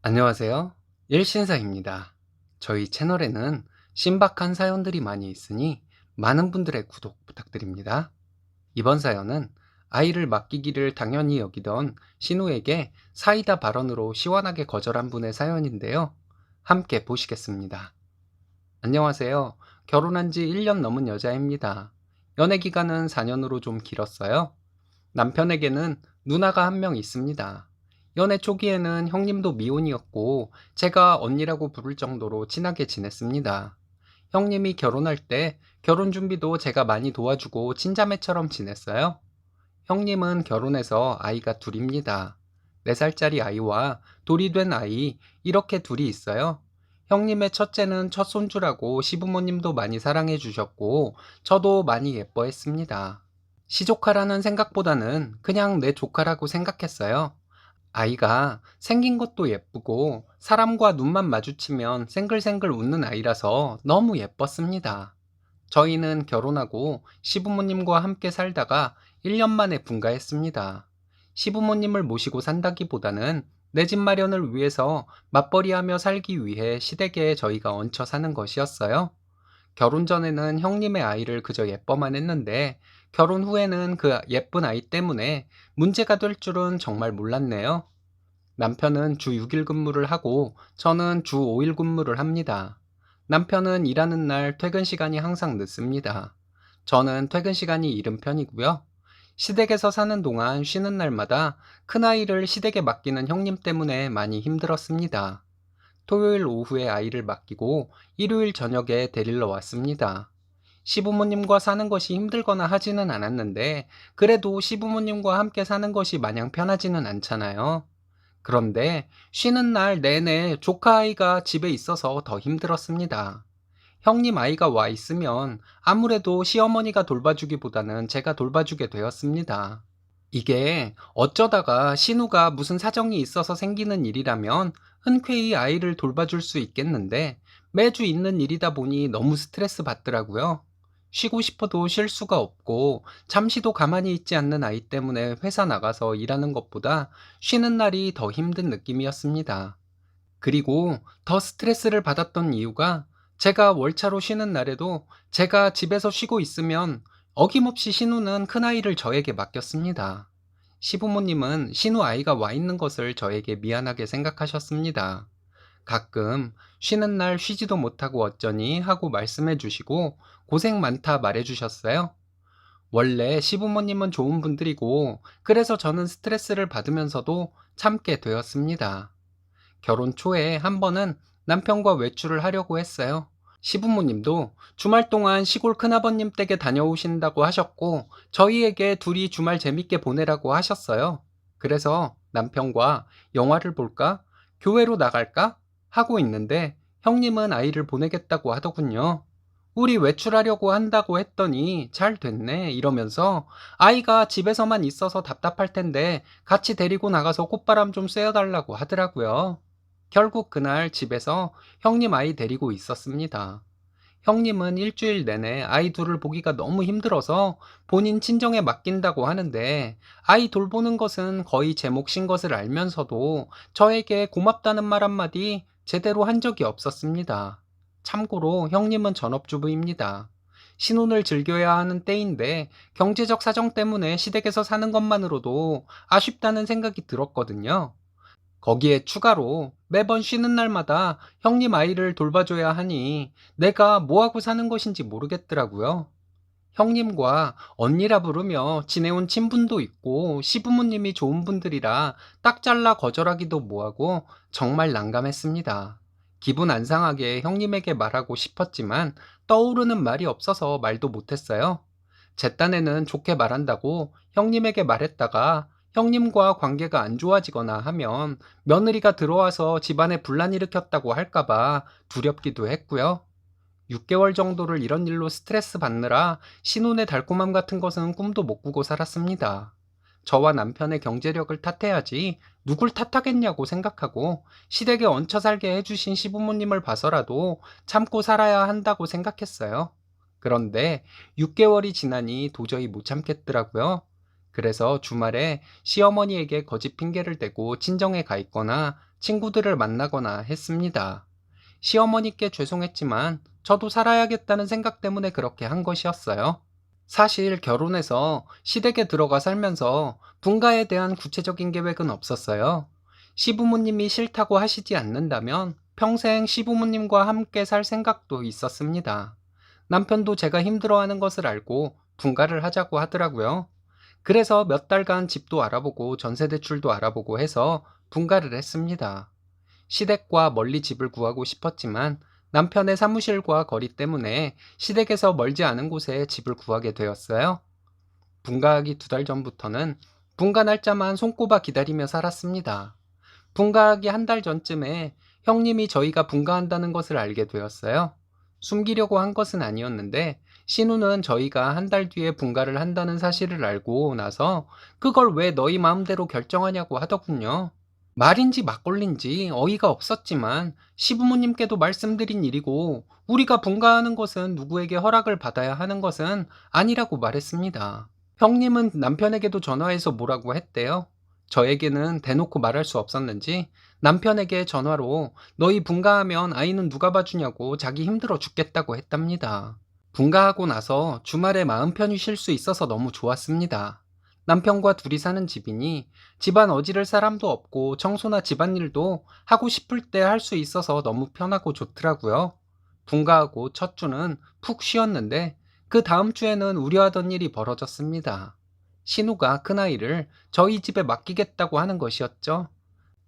안녕하세요. 일신사입니다. 저희 채널에는 신박한 사연들이 많이 있으니 많은 분들의 구독 부탁드립니다. 이번 사연은 아이를 맡기기를 당연히 여기던 신우에게 사이다 발언으로 시원하게 거절한 분의 사연인데요. 함께 보시겠습니다. 안녕하세요. 결혼한 지 1년 넘은 여자입니다. 연애 기간은 4년으로 좀 길었어요. 남편에게는 누나가 한 명 있습니다. 연애 초기에는 형님도 미혼이었고 제가 언니라고 부를 정도로 친하게 지냈습니다. 형님이 결혼할 때 결혼 준비도 제가 많이 도와주고 친자매처럼 지냈어요. 형님은 결혼해서 아이가 둘입니다. 4살짜리 아이와 돌이 된 아이, 이렇게 둘이 있어요. 형님의 첫째는 첫 손주라고 시부모님도 많이 사랑해 주셨고 저도 많이 예뻐했습니다. 시조카라는 생각보다는 그냥 내 조카라고 생각했어요. 아이가 생긴 것도 예쁘고 사람과 눈만 마주치면 생글생글 웃는 아이라서 너무 예뻤습니다. 저희는 결혼하고 시부모님과 함께 살다가 1년 만에 분가했습니다. 시부모님을 모시고 산다기보다는 내 집 마련을 위해서 맞벌이하며 살기 위해 시댁에 저희가 얹혀 사는 것이었어요. 결혼 전에는 형님의 아이를 그저 예뻐만 했는데 결혼 후에는 그 예쁜 아이 때문에 문제가 될 줄은 정말 몰랐네요. 남편은 주 6일 근무를 하고 저는 주 5일 근무를 합니다. 남편은 일하는 날 퇴근 시간이 항상 늦습니다. 저는 퇴근 시간이 이른 편이고요. 시댁에서 사는 동안 쉬는 날마다 큰아이를 시댁에 맡기는 형님 때문에 많이 힘들었습니다. 토요일 오후에 아이를 맡기고 일요일 저녁에 데리러 왔습니다. 시부모님과 사는 것이 힘들거나 하지는 않았는데 그래도 시부모님과 함께 사는 것이 마냥 편하지는 않잖아요. 그런데 쉬는 날 내내 조카 아이가 집에 있어서 더 힘들었습니다. 형님 아이가 와 있으면 아무래도 시어머니가 돌봐주기보다는 제가 돌봐주게 되었습니다. 이게 어쩌다가 신우가 무슨 사정이 있어서 생기는 일이라면 흔쾌히 아이를 돌봐줄 수 있겠는데 매주 있는 일이다 보니 너무 스트레스 받더라고요. 쉬고 싶어도 쉴 수가 없고 잠시도 가만히 있지 않는 아이 때문에 회사 나가서 일하는 것보다 쉬는 날이 더 힘든 느낌이었습니다. 그리고 더 스트레스를 받았던 이유가 제가 월차로 쉬는 날에도 제가 집에서 쉬고 있으면 어김없이 신우는 큰아이를 저에게 맡겼습니다. 시부모님은 신우 아이가 와 있는 것을 저에게 미안하게 생각하셨습니다. 가끔 쉬는 날 쉬지도 못하고 어쩌니 하고 말씀해 주시고 고생 많다 말해 주셨어요. 원래 시부모님은 좋은 분들이고 그래서 저는 스트레스를 받으면서도 참게 되었습니다. 결혼 초에 한 번은 남편과 외출을 하려고 했어요. 시부모님도 주말 동안 시골 큰아버님 댁에 다녀오신다고 하셨고, 저희에게 둘이 주말 재밌게 보내라고 하셨어요. 그래서 남편과 영화를 볼까? 교회로 나갈까? 하고 있는데, 형님은 아이를 보내겠다고 하더군요. 우리 외출하려고 한다고 했더니 잘 됐네 이러면서 아이가 집에서만 있어서 답답할 텐데 같이 데리고 나가서 콧바람 좀 쐬어달라고 하더라고요. 결국 그날 집에서 형님 아이 데리고 있었습니다. 형님은 일주일 내내 아이 둘을 보기가 너무 힘들어서 본인 친정에 맡긴다고 하는데 아이 돌보는 것은 거의 제 몫인 것을 알면서도 저에게 고맙다는 말 한마디 제대로 한 적이 없었습니다. 참고로 형님은 전업주부입니다. 신혼을 즐겨야 하는 때인데 경제적 사정 때문에 시댁에서 사는 것만으로도 아쉽다는 생각이 들었거든요. 거기에 추가로 매번 쉬는 날마다 형님 아이를 돌봐줘야 하니 내가 뭐하고 사는 것인지 모르겠더라고요. 형님과 언니라 부르며 지내온 친분도 있고 시부모님이 좋은 분들이라 딱 잘라 거절하기도 뭐하고 정말 난감했습니다. 기분 안 상하게 형님에게 말하고 싶었지만 떠오르는 말이 없어서 말도 못했어요. 제 딴에는 좋게 말한다고 형님에게 말했다가 형님과 관계가 안 좋아지거나 하면 며느리가 들어와서 집안에 분란 일으켰다고 할까봐 두렵기도 했고요. 6개월 정도를 이런 일로 스트레스 받느라 신혼의 달콤함 같은 것은 꿈도 못 꾸고 살았습니다. 저와 남편의 경제력을 탓해야지 누굴 탓하겠냐고 생각하고 시댁에 얹혀 살게 해주신 시부모님을 봐서라도 참고 살아야 한다고 생각했어요. 그런데 6개월이 지나니 도저히 못 참겠더라고요. 그래서 주말에 시어머니에게 거짓 핑계를 대고 친정에 가 있거나 친구들을 만나거나 했습니다. 시어머니께 죄송했지만 저도 살아야겠다는 생각 때문에 그렇게 한 것이었어요. 사실 결혼해서 시댁에 들어가 살면서 분가에 대한 구체적인 계획은 없었어요. 시부모님이 싫다고 하시지 않는다면 평생 시부모님과 함께 살 생각도 있었습니다. 남편도 제가 힘들어하는 것을 알고 분가를 하자고 하더라고요. 그래서 몇 달간 집도 알아보고 전세 대출도 알아보고 해서 분가를 했습니다. 시댁과 멀리 집을 구하고 싶었지만 남편의 사무실과 거리 때문에 시댁에서 멀지 않은 곳에 집을 구하게 되었어요. 분가하기 2달 전부터는 분가 날짜만 손꼽아 기다리며 살았습니다. 분가하기 1달 전쯤에 형님이 저희가 분가한다는 것을 알게 되었어요. 숨기려고 한 것은 아니었는데 신우는 저희가 1달 뒤에 분가를 한다는 사실을 알고 나서 그걸 왜 너희 마음대로 결정하냐고 하더군요. 말인지 막걸리인지 어이가 없었지만 시부모님께도 말씀드린 일이고 우리가 분가하는 것은 누구에게 허락을 받아야 하는 것은 아니라고 말했습니다. 형님은 남편에게도 전화해서 뭐라고 했대요. 저에게는 대놓고 말할 수 없었는지 남편에게 전화로 너희 분가하면 아이는 누가 봐주냐고 자기 힘들어 죽겠다고 했답니다. 분가하고 나서 주말에 마음 편히 쉴 수 있어서 너무 좋았습니다. 남편과 둘이 사는 집이니 집안 어지를 사람도 없고 청소나 집안일도 하고 싶을 때 할 수 있어서 너무 편하고 좋더라고요. 분가하고 첫 주는 푹 쉬었는데 그 다음 주에는 우려하던 일이 벌어졌습니다. 신우가 큰아이를 저희 집에 맡기겠다고 하는 것이었죠.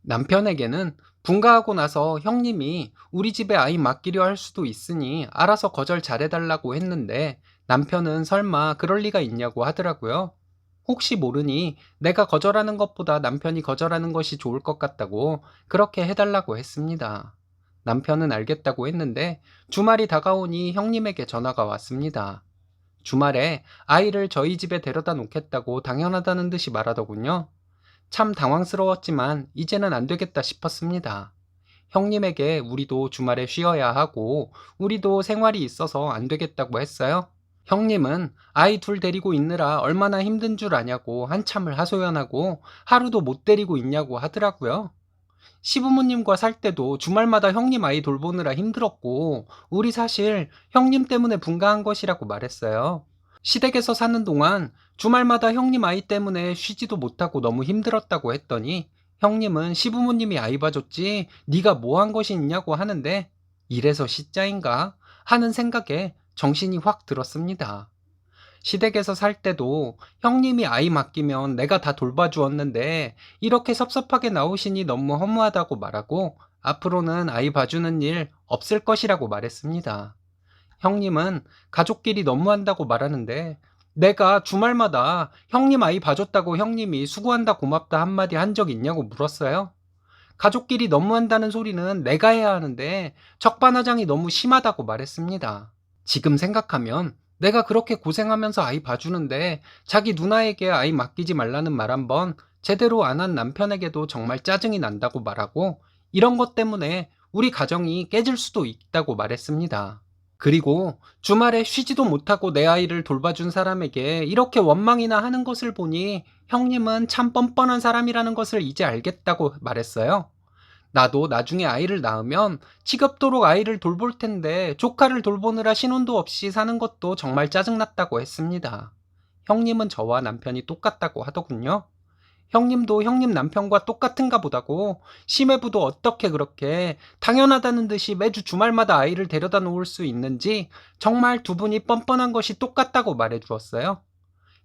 남편에게는 분가하고 나서 형님이 우리 집에 아이 맡기려 할 수도 있으니 알아서 거절 잘해달라고 했는데 남편은 설마 그럴 리가 있냐고 하더라고요. 혹시 모르니 내가 거절하는 것보다 남편이 거절하는 것이 좋을 것 같다고 그렇게 해달라고 했습니다. 남편은 알겠다고 했는데 주말이 다가오니 형님에게 전화가 왔습니다. 주말에 아이를 저희 집에 데려다 놓겠다고 당연하다는 듯이 말하더군요. 참 당황스러웠지만 이제는 안 되겠다 싶었습니다. 형님에게 우리도 주말에 쉬어야 하고 우리도 생활이 있어서 안 되겠다고 했어요. 형님은 아이 둘 데리고 있느라 얼마나 힘든 줄 아냐고 한참을 하소연하고 하루도 못 데리고 있냐고 하더라고요. 시부모님과 살 때도 주말마다 형님 아이 돌보느라 힘들었고 우리 사실 형님 때문에 분가한 것이라고 말했어요. 시댁에서 사는 동안 주말마다 형님 아이 때문에 쉬지도 못하고 너무 힘들었다고 했더니 형님은 시부모님이 아이 봐줬지 네가 뭐 한 것이 있냐고 하는데 이래서 시자인가 하는 생각에 정신이 확 들었습니다. 시댁에서 살 때도 형님이 아이 맡기면 내가 다 돌봐주었는데 이렇게 섭섭하게 나오시니 너무 허무하다고 말하고 앞으로는 아이 봐주는 일 없을 것이라고 말했습니다. 형님은 가족끼리 너무한다고 말하는데 내가 주말마다 형님 아이 봐줬다고 형님이 수고한다 고맙다 한마디 한 적 있냐고 물었어요. 가족끼리 너무한다는 소리는 내가 해야 하는데 적반하장이 너무 심하다고 말했습니다. 지금 생각하면 내가 그렇게 고생하면서 아이 봐주는데 자기 누나에게 아이 맡기지 말라는 말 한번 제대로 안 한 남편에게도 정말 짜증이 난다고 말하고 이런 것 때문에 우리 가정이 깨질 수도 있다고 말했습니다. 그리고 주말에 쉬지도 못하고 내 아이를 돌봐준 사람에게 이렇게 원망이나 하는 것을 보니 형님은 참 뻔뻔한 사람이라는 것을 이제 알겠다고 말했어요. 나도 나중에 아이를 낳으면 지겹도록 아이를 돌볼 텐데 조카를 돌보느라 신혼도 없이 사는 것도 정말 짜증났다고 했습니다. 형님은 저와 남편이 똑같다고 하더군요. 형님도 형님 남편과 똑같은가 보다고 심해부도 어떻게 그렇게 당연하다는 듯이 매주 주말마다 아이를 데려다 놓을 수 있는지 정말 두 분이 뻔뻔한 것이 똑같다고 말해 주었어요.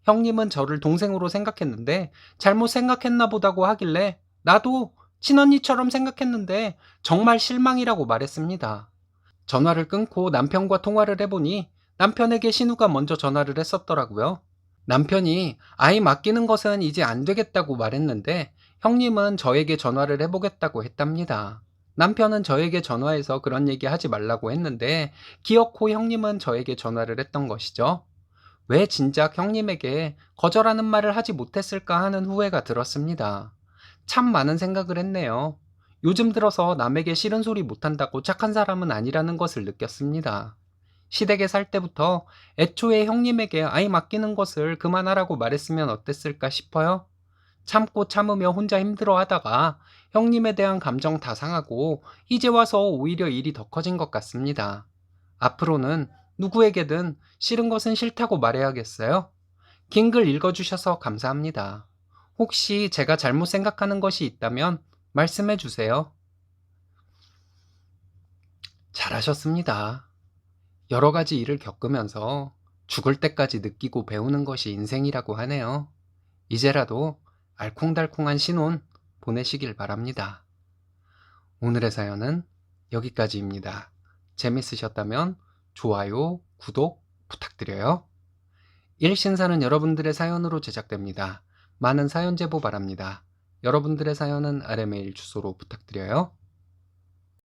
형님은 저를 동생으로 생각했는데 잘못 생각했나 보다고 하길래 나도 친언니처럼 생각했는데 정말 실망이라고 말했습니다. 전화를 끊고 남편과 통화를 해보니 남편에게 신우가 먼저 전화를 했었더라고요. 남편이 아이 맡기는 것은 이제 안 되겠다고 말했는데 형님은 저에게 전화를 해보겠다고 했답니다. 남편은 저에게 전화해서 그런 얘기 하지 말라고 했는데 기어코 형님은 저에게 전화를 했던 것이죠. 왜 진작 형님에게 거절하는 말을 하지 못했을까 하는 후회가 들었습니다. 참 많은 생각을 했네요. 요즘 들어서 남에게 싫은 소리 못한다고 착한 사람은 아니라는 것을 느꼈습니다. 시댁에 살 때부터 애초에 형님에게 아이 맡기는 것을 그만하라고 말했으면 어땠을까 싶어요. 참고 참으며 혼자 힘들어 하다가 형님에 대한 감정 다 상하고 이제 와서 오히려 일이 더 커진 것 같습니다. 앞으로는 누구에게든 싫은 것은 싫다고 말해야겠어요? 긴 글 읽어주셔서 감사합니다. 혹시 제가 잘못 생각하는 것이 있다면 말씀해 주세요. 잘하셨습니다. 여러 가지 일을 겪으면서 죽을 때까지 느끼고 배우는 것이 인생이라고 하네요. 이제라도 알콩달콩한 신혼 보내시길 바랍니다. 오늘의 사연은 여기까지입니다. 재밌으셨다면 좋아요, 구독 부탁드려요. 일신사는 여러분들의 사연으로 제작됩니다. 많은 사연 제보 바랍니다. 여러분들의 사연은 아래 메일 주소로 부탁드려요.